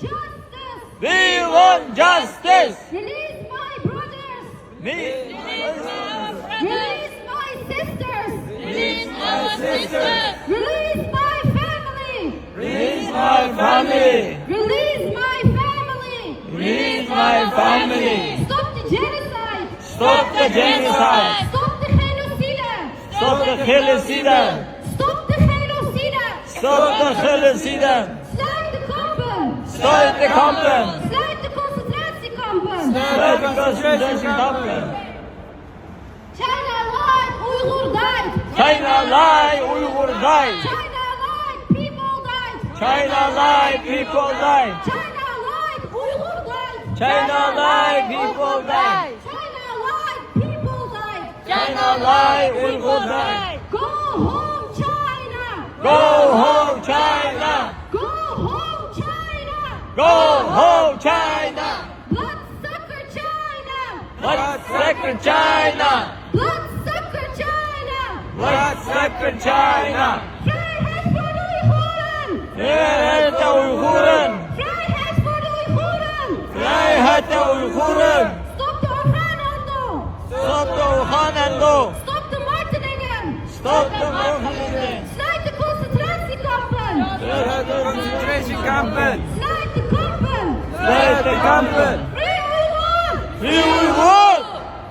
justice. We want justice. Release my brothers. Release Release my sisters. Release our sisters. Release my family. Release my family. Release my family. Release my family. Stop the genocide. Stop the genocide. Stop the genocide. Stop the genocide. Stop the genocide. Stop the genocide. Sluit de kampen. Sluit de kampen. Sluit de concentratiekampen. Sluit de concentratiekampen. China alive, Uyghur died. China alive, Uyghur died. China alive, people died. China alive, people died. China alive, Uyghur died. China alive, people died. China alive, people died. China alive, Uyghur died. Go home, China. Go home, China. Go home, China. Go home, China. Bloodsucker China. Bloodsucker China. Bloodsucker China. Bloodsucker China. Vrijheid voor de Uiguren. Vrijheid de Uiguren. Vrijheid voor de Uiguren. Vrijheid de Uiguren. Stop de orgaanhandel. Stop de orgaanhandel. Stop de martelingen. Stop de martelingen. Sluit de concentratiekampen. Sluit de concentratiekampen. Sluit de kampen. Sluit de kampen. Free Uyghur. Free Uyghur.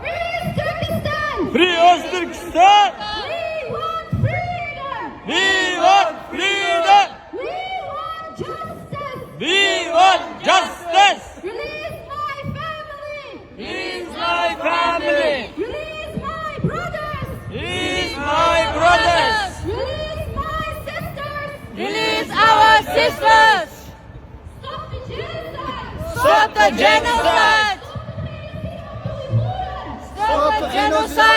Free Turkestan. Free Uzbekistan. We want freedom. We want freedom. We want justice. We want justice. Release my family. Release my family. Release my brothers. Release my brothers. Release my sisters. Release our sisters. Stop the genocide. Stop the genocide. Stop the genocide